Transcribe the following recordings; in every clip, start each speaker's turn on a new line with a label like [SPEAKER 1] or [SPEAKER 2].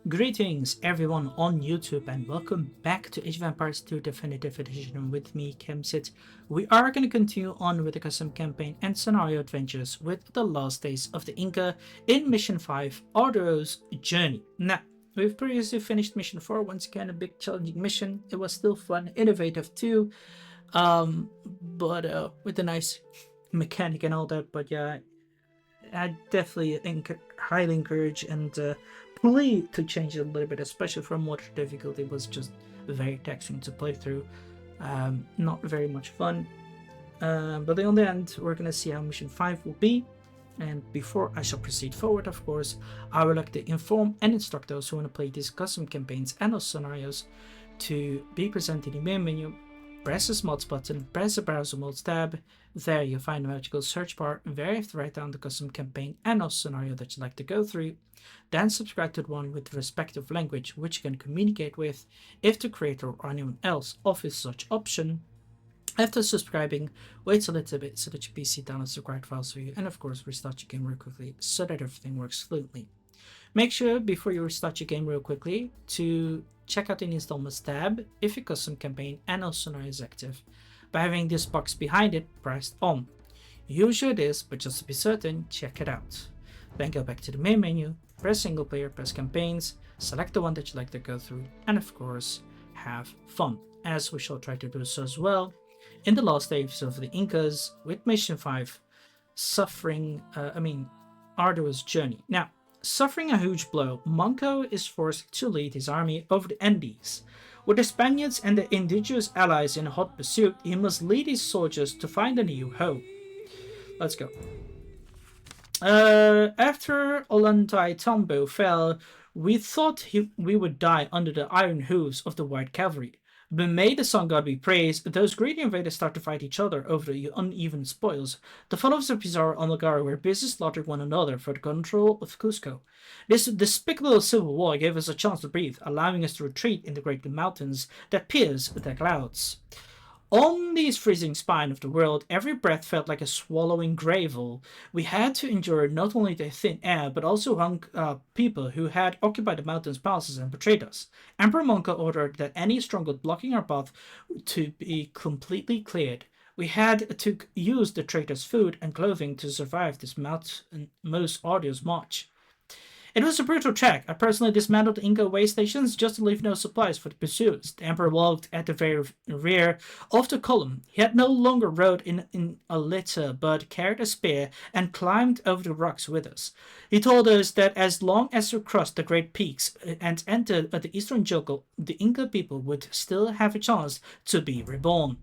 [SPEAKER 1] Greetings everyone on YouTube and welcome back to Age of Empires 2 Definitive Edition with me, Kemsit. We are going to continue on with the custom campaign and scenario adventures with the last days of the Inca in Mission 5, Arduous Journey. Now, we've previously finished Mission 4, once again a big challenging mission. It was still fun, innovative too, but with a nice mechanic and all that, but yeah, I definitely highly encourage and plea to change it a little bit, especially from water difficulty. It was just very taxing to play through. Not very much fun. But in the end, we're gonna see how Mission 5 will be. And before I shall proceed forward, of course, I would like to inform and instruct those who want to play these custom campaigns and those scenarios to be presented in the main menu. Press the mods button, press the browser modes tab. There you find the magical search bar, where you have to write down the custom campaign and or scenario that you'd like to go through. Then subscribe to the one with the respective language which you can communicate with if the creator or anyone else offers such option. After subscribing, wait a little bit so that your PC downloads the required files for you, and of course restart your game real quickly so that everything works fluently. Make sure before you restart your game real quickly to check out the installments tab if your custom campaign and or scenario is active by having this box behind it pressed on. Usually it is, but just to be certain, check it out. Then go back to the main menu, press single player, press campaigns, select the one that you'd like to go through, and of course have fun, as we shall try to do so as well in the last days of the Incas with Mission 5, Arduous Journey. Now, suffering a huge blow, Manco is forced to lead his army over the Andes. With the Spaniards and the indigenous allies in hot pursuit, he must lead his soldiers to find a new home. Let's go. After Ollantaytambo fell, we thought we would die under the iron hooves of the white cavalry. But may the sun god be praised, those greedy invaders start to fight each other over the uneven spoils. The followers of Pizarro and Lagara were busy slaughtering one another for the control of Cusco. This despicable civil war gave us a chance to breathe, allowing us to retreat in the great mountains that pierce the clouds. On the freezing spine of the world, every breath felt like a swallowing gravel. We had to endure not only the thin air, but also hung people who had occupied the mountain's passes and betrayed us. Emperor Monka ordered that any stronghold blocking our path to be completely cleared. We had to use the traitors' food and clothing to survive this most arduous march. It was a brutal trek. I personally dismantled the Inca way stations just to leave no supplies for the pursuers. The Emperor walked at the very rear of the column. He had no longer rode in a litter, but carried a spear and climbed over the rocks with us. He told us that as long as we crossed the great peaks and entered the eastern jungle, the Inca people would still have a chance to be reborn.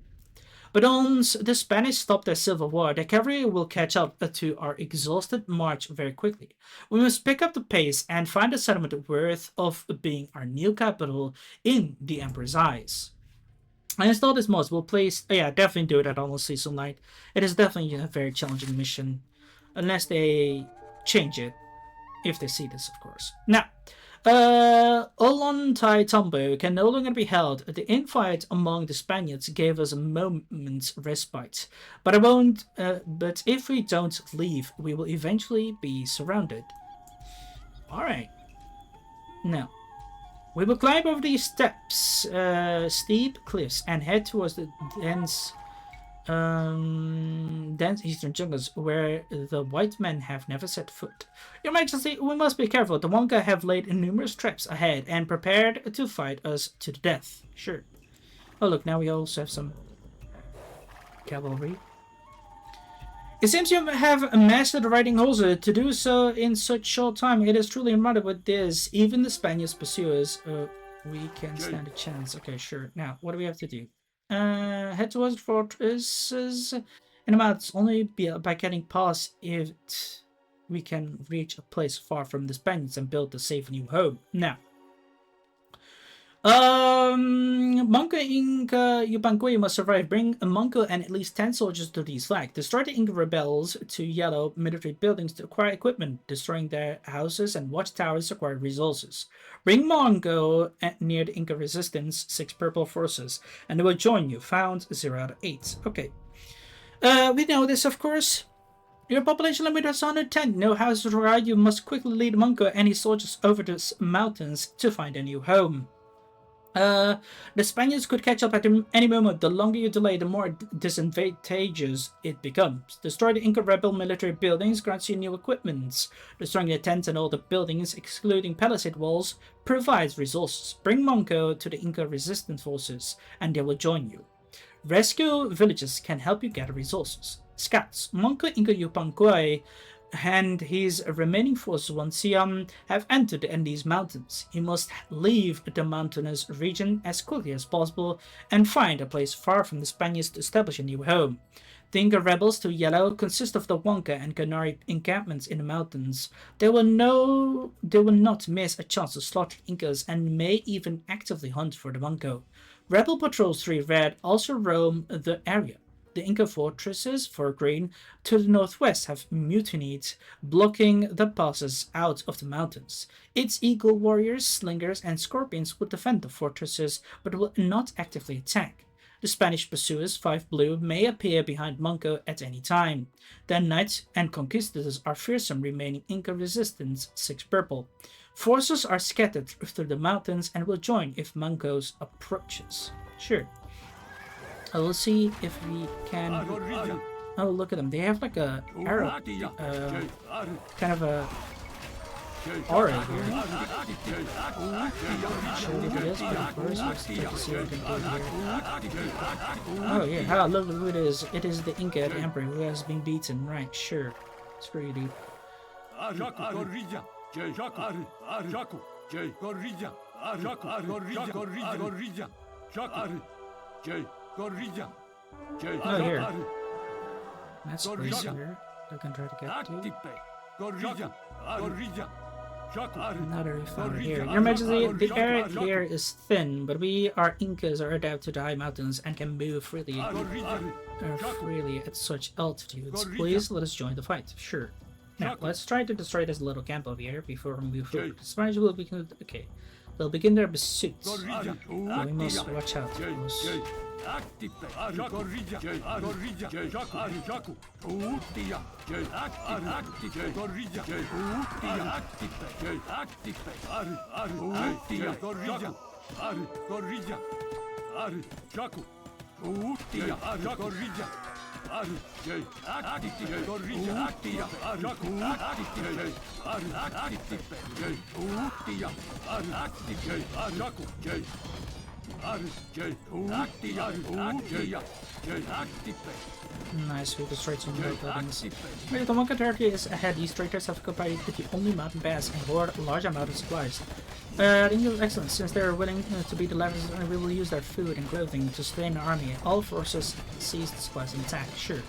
[SPEAKER 1] But once the Spanish stop their civil war, the cavalry will catch up to our exhausted march very quickly. We must pick up the pace and find a settlement worth of being our new capital in the Emperor's eyes. I installed this mod. We'll place. Yeah, definitely do that on Season Light. It is definitely a very challenging mission, unless they change it. If they see this, of course. Now, Ollantaytambo can no longer be held. The infight among the Spaniards gave us a moment's respite, but I won't. But if we don't leave, we will eventually be surrounded. All right. Now, we will climb over these steps, steep cliffs, and head towards the dense eastern jungles where the white men have never set foot. Your Majesty, we must be careful. The Wonka have laid numerous traps ahead and prepared to fight us to the death. Sure. Oh look, now we also have some cavalry. It seems you have mastered riding horses. To do so in such short time, it is truly remarkable. With this, even the Spaniards pursuers, we can stand a chance. Okay, sure. Now, what do we have to do? Head towards the fortresses in the mountains. Only by getting past it we can reach a place far from the Spaniards and build a safe new home. Now, Manco Inca Yupanqui must survive. Bring a Manco and at least 10 soldiers to these flags. Destroy the Inca rebels to yellow military buildings to acquire equipment. Destroying their houses and watchtowers acquire resources. Bring Manco near the Inca resistance, 6 purple forces, and they will join you. Found 0 out of 8. Okay. We know this, of course. Your population limit is 110. No houses required. You must quickly lead Monko and his soldiers over the mountains to find a new home. The Spaniards could catch up at any moment. The longer you delay, the more disadvantageous it becomes. Destroy the Inca rebel military buildings grants you new equipments. Destroying the tents and all the buildings, excluding palisade walls, provides resources. Bring Monko to the Inca resistance forces, and they will join you. Rescue villages can help you gather resources. Scouts. Monko Inca Yupanquay and his remaining forces once he have entered the Andes Mountains. He must leave the mountainous region as quickly as possible and find a place far from the Spaniards to establish a new home. The Inca rebels to Yellow consist of the Huanca and Canary encampments in the mountains. They will not miss a chance to slaughter Incas and may even actively hunt for the Monko. Rebel Patrols 3 Red also roam the area. The Inca fortresses for green to the northwest have mutinied, blocking the passes out of the mountains. Its eagle warriors, slingers, and scorpions would defend the fortresses, but will not actively attack. The Spanish pursuers, 5 blue, may appear behind Monko at any time. The knights and conquistadors are fearsome remaining Inca resistance, 6 purple. Forces are scattered through the mountains and will join if Monko approaches. Sure. I will see if we can. Oh, look at them! They have like a arrow, kind of a aura here. Should we do this? But first, let's check to see what we can do here. Oh yeah! Ah, look who it is! It is the Inca Emperor who has been beaten. Right? Sure. Screw you, dude. Oh, here. That's place here. I can try to get to. Another refinery here. Your Majesty, the air here is thin, but we, our Incas, are adapted to high mountains and can move freely at such altitudes. Please let us join the fight. Sure. Now, let's try to destroy this little camp over here before we move forward. The Spanish will begin. Okay. They'll begin their pursuits. But we must watch out. Nice, we destroyed some more buildings. Wait, the Wonka territory is ahead. These traitors have occupied the only mountain pass and hoard a large amount of supplies. The English excellent, since they are willing to be the levers, we will use their food and clothing to sustain the army. All forces seize the supplies and attack. Sure.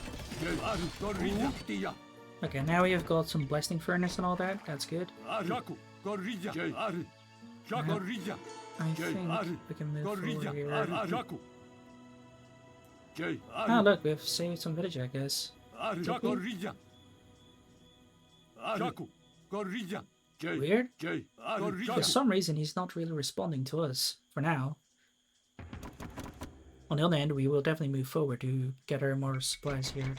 [SPEAKER 1] Okay, now we have got some blasting furnace and all that. That's good. I think we can move forward here. Ah, look, we've saved some village, I guess. Weird. For some reason, he's not really responding to us for now. On the other hand, we will definitely move forward to gather more supplies here.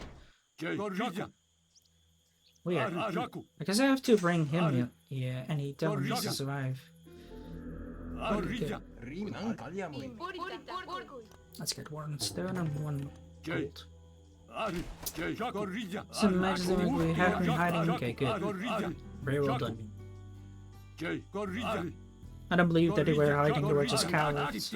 [SPEAKER 1] Weird. I guess I have to bring him here. Yeah, and he definitely needs to survive. Okay, let's get 1 stone and 1 gold. So imagine we have been hiding. Okay, good. Very well done. I don't believe that they were hiding, they were just cowards.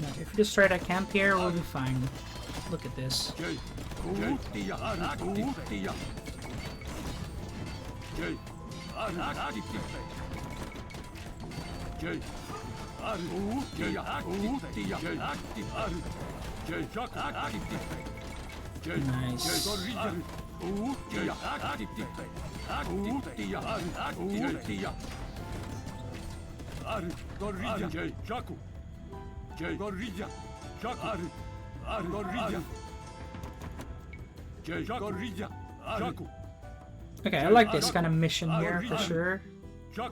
[SPEAKER 1] Now, if we destroy that camp here, we'll be fine. Look at this. Nice. Okay, I like this kind of mission here for sure. Though,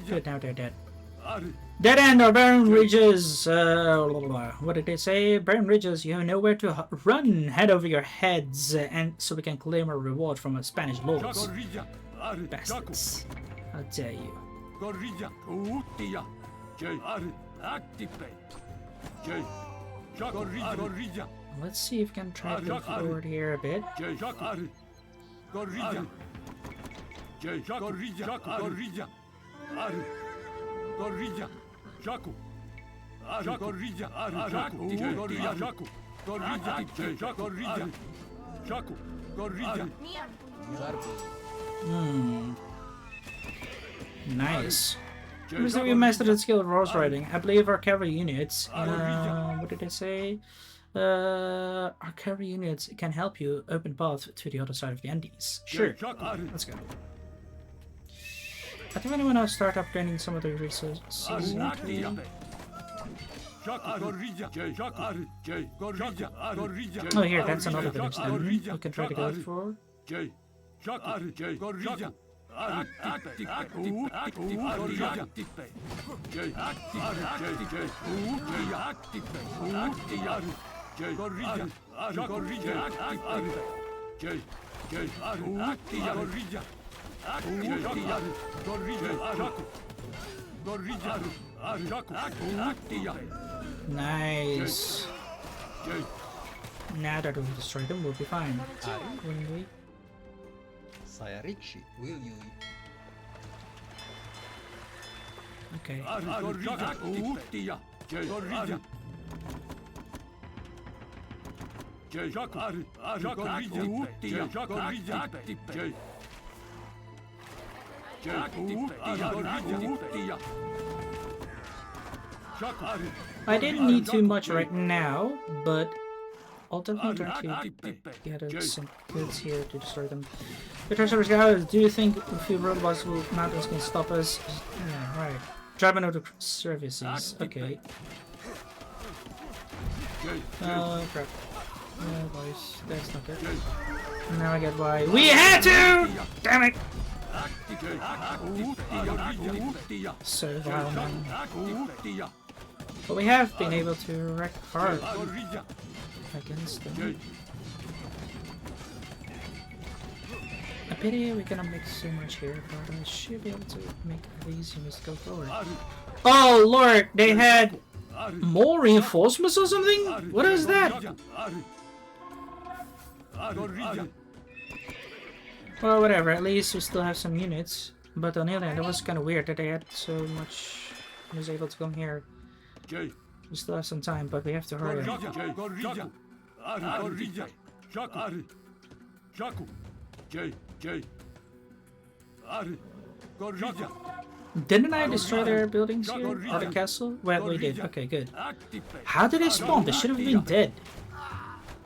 [SPEAKER 1] good, now they're dead. Dead end or barren ridges. What did they say? Barren ridges. You have nowhere to run. Head over your heads, and so we can claim our reward from our Spanish lords. Bastards! How dare you? Let's see if we can try to go forward here a bit. Nice. Looks like we mastered the skill of horse riding. I believe our cavalry units. What did I say? Our cavalry units can help you open path to the other side of the Andes. Sure. Let's go. I think I want to start upgrading some of the resources. Oh, here, that's another village then. We can try to go for. Nice. Now that we've destroyed them, we'll be fine. Wouldn't we? Okay. I didn't need too much right now, but I'll definitely try to get some goods here to destroy them. The treasures guys, do you think a few robots mountains can stop us? Yeah, right. Driving out the services. Okay. Oh crap. Oh boys, that's not good. Now I get why we had to! Damn it! So vile, man. But we have been able to wreck hard against them. A pity we cannot make so much here, but I should be able to make these units go forward. Oh lord, they had more reinforcements or something? What is that? Well, whatever, at least we still have some units. But on the other hand, it was kind of weird that they had so much. I was able to come here. We still have some time, but we have to hurry up. Didn't I destroy their buildings here? Or the castle? Well, we did. Okay, good. How did they spawn? They should have been dead.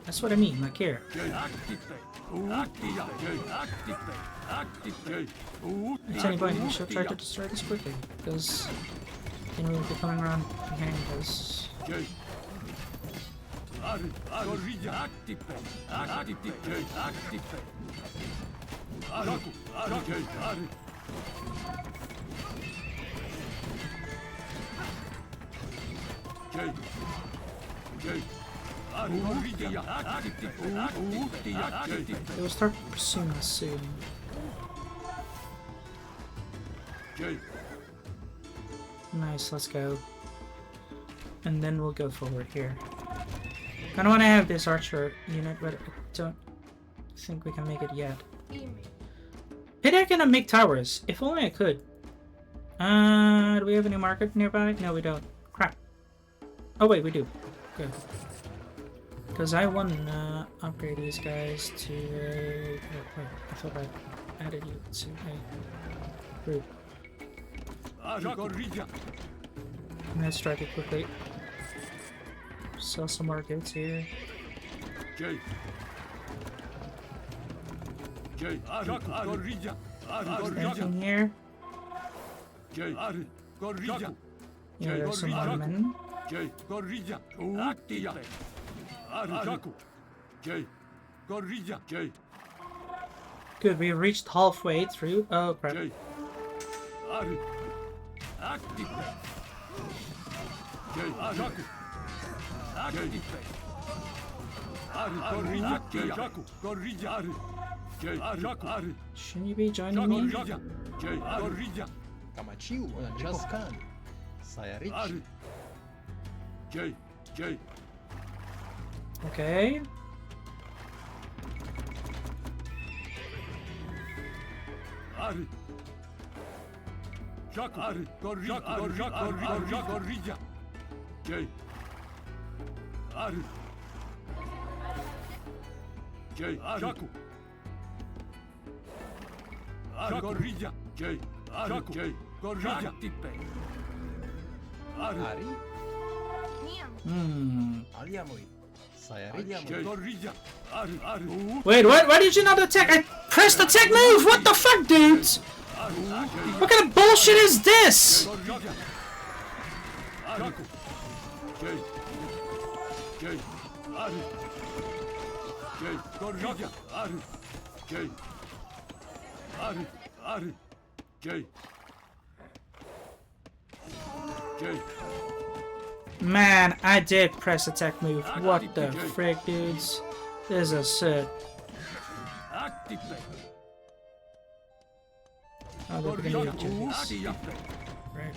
[SPEAKER 1] That's what I mean, like here. At any point, we should try to destroy this quickly, because you know, we'll be coming around behind us. They will start pursuing us soon. Nice, let's go. And then we'll go forward here. Kinda wanna have this archer unit, but I don't think we can make it yet. Pity I cannot make towers. If only I could. Do we have any market nearby? No, we don't. Crap. Oh wait, we do. Good. Because I wanna upgrade these guys to a... wait, I thought I added you to a group. Let's strike it quickly. Sell some more goods here. Anything here? Yeah, there's some other men. Good, we reached halfway through. Oh crap. Shouldn't you be joining me? Okay. Wait, what? Why did you not attack? I pressed attack move! What the fuck, dudes? What kind of bullshit is this? Man, I did press attack move. What the frick, dudes? This is shit. Oh, they're gonna do this. Frick.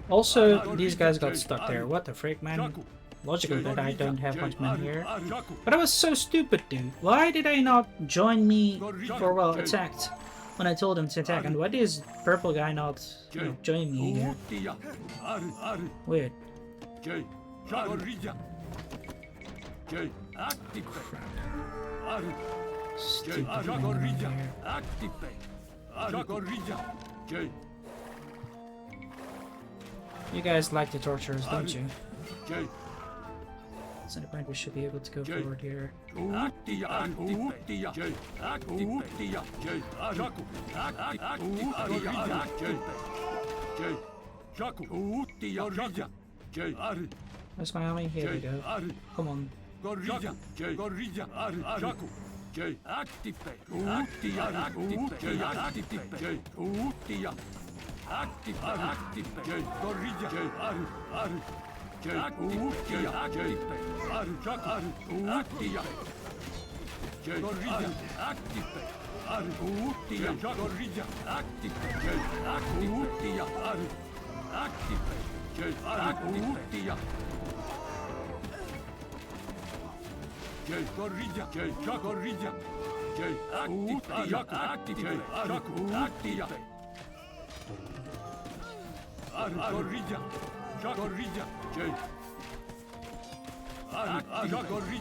[SPEAKER 1] Also, these guys got stuck there. What the frick, man? Logical that I don't have much men here. But I was so stupid, dude. Why did I not join me for, well, attacked when I told him to attack? And why is purple guy not, you know, joining me here? Weird. Stupid man here. You guys like the torturers, don't you? So the point we should be able to go forward here. Where's my army? Here we go. Come on.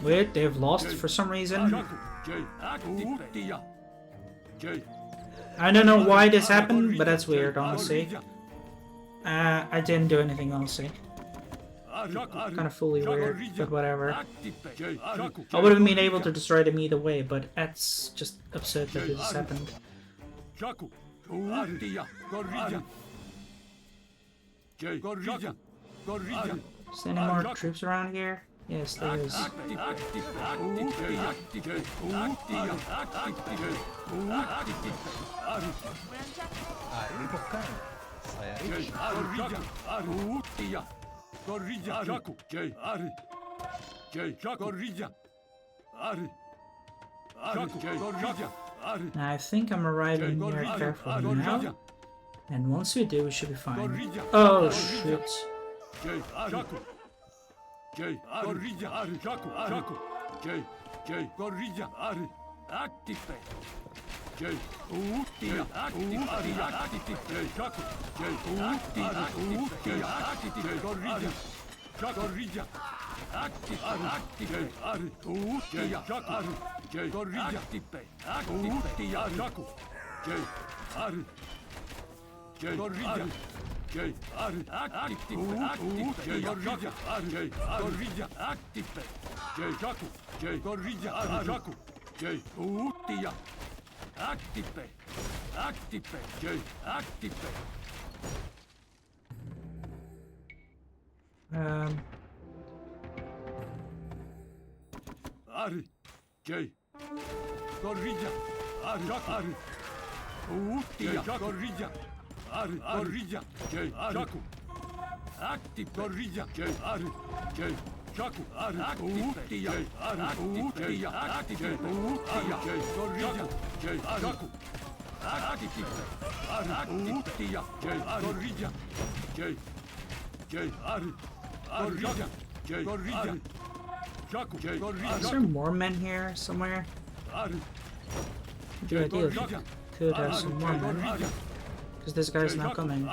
[SPEAKER 1] Wait, they've lost for some reason. I don't know why this happened, but that's weird, honestly. I didn't do anything, honestly. Kind of fully weird, but whatever. I would have been able to destroy them either way, but that's just absurd that this happened. Is there any more troops around here? Yes, there is. I think I'm arriving near carefully now. And once we do, we should be fine. Oh, shit. Is there more men here somewhere? The idea if you could have some more men. Because this guy's not coming.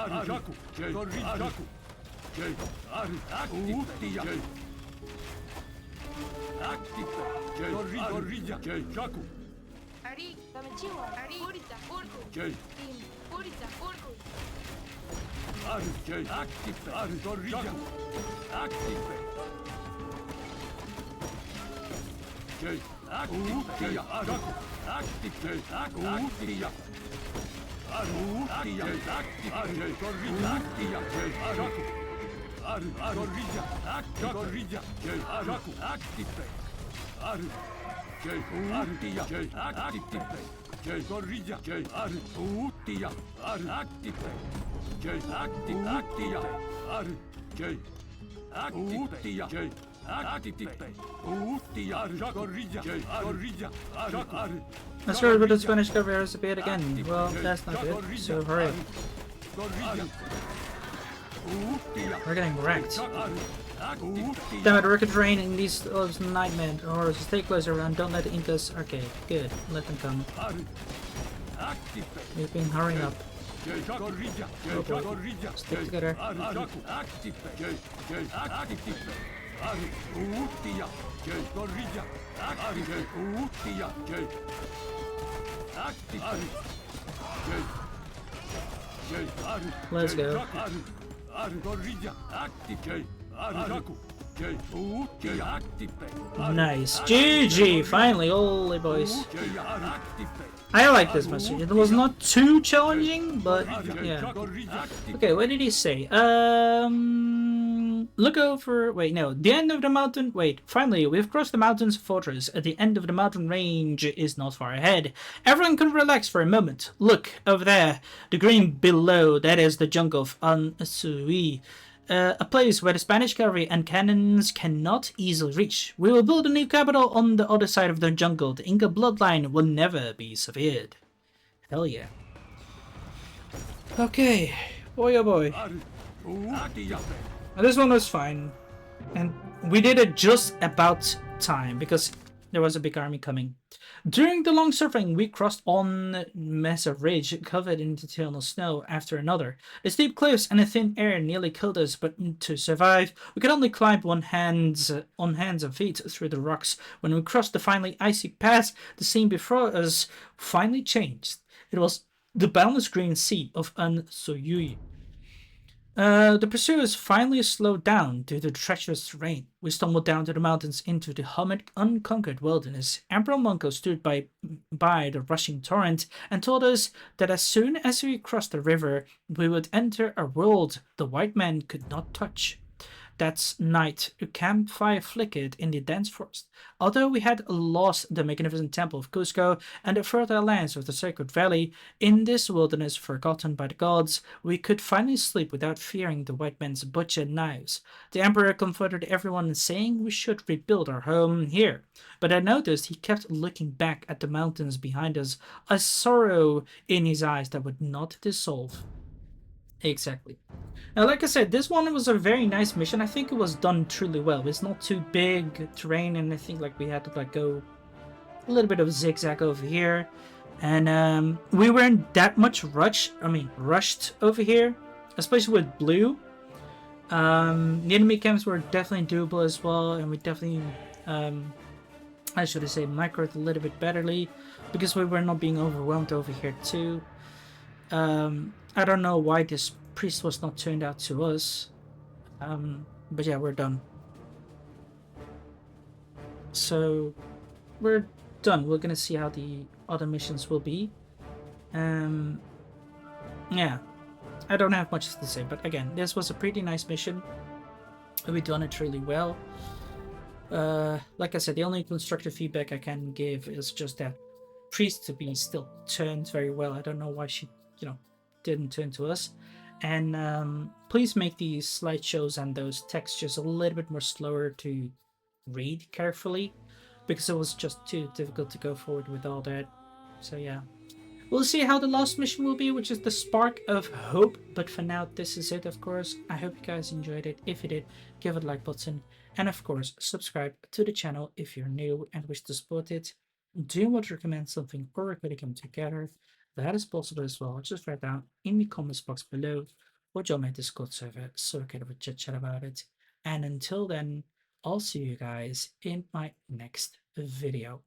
[SPEAKER 1] Let's hear what the Spanish cavalry has appeared again. Well, that's not good, so hurry up. We're getting wrecked. Damn it, we're draining these nightmare horses. Stay closer and don't let the Incas. Okay, good. Let them come. We've been hurrying up. Oh boy. Stick together. Let's go. Nice. GG! Finally, holy boys. I like this message. It was not too challenging, but yeah. Okay, what did he say? Look over... Wait, no. The end of the mountain... Wait, finally, we've crossed the mountain's fortress. At the end of the mountain range is not far ahead. Everyone can relax for a moment. Look, over there. The green below, that is the jungle of Ansui. A place where the Spanish cavalry and cannons cannot easily reach. We will build a new capital on the other side of the jungle. The Inca bloodline will never be severed. Hell yeah. Okay. Boy oh boy. This one was fine. And we did it just about time because there was a big army coming. During the long surfing, we crossed on massive ridge covered in eternal snow after another. The steep cliffs and the thin air nearly killed us, but to survive, we could only climb on hands and feet through the rocks. When we crossed the finally icy pass, the scene before us finally changed. It was the boundless green sea of Ansuyui. The pursuers finally slowed down due to the treacherous terrain. We stumbled down to the mountains into the humid, unconquered wilderness. Emperor Mungo stood by the rushing torrent and told us that as soon as we crossed the river, we would enter a world the white men could not touch. That night, a campfire flickered in the dense forest. Although we had lost the magnificent temple of Cusco and the fertile lands of the Sacred Valley, in this wilderness forgotten by the gods, we could finally sleep without fearing the white men's butchered knives. The emperor comforted everyone, saying we should rebuild our home here. But I noticed he kept looking back at the mountains behind us, a sorrow in his eyes that would not dissolve. Exactly. Now, like I said, this one was a very nice mission. I think it was done truly well. It's not too big terrain, and I think like we had to like go a little bit of zigzag over here, and we weren't that much rushed over here, especially with blue. The enemy camps were definitely doable as well, and we definitely, I should say, microed a little bit betterly because we were not being overwhelmed over here too. I don't know why this priest was not turned out to us. But yeah, we're done. So we're done. We're gonna see how the other missions will be. Um, yeah, I don't have much to say, but again, this was a pretty nice mission. We done it really well. Like I said, the only constructive feedback I can give is just that priest to be still turned very well. I don't know why she, didn't turn to us. And please make these slideshows and those textures a little bit more slower to read carefully because it was just too difficult to go forward with all that. So yeah. We'll see how the last mission will be, which is the Spark of Hope. But for now, this is it, of course. I hope you guys enjoyed it. If you did, give it a like button. And of course, subscribe to the channel if you're new and wish to support it. Do you want to recommend something or a critic come together? That is possible as well. Just write down in the comments box below or join my Discord server so we can have a chit chat about it. And until then, I'll see you guys in my next video.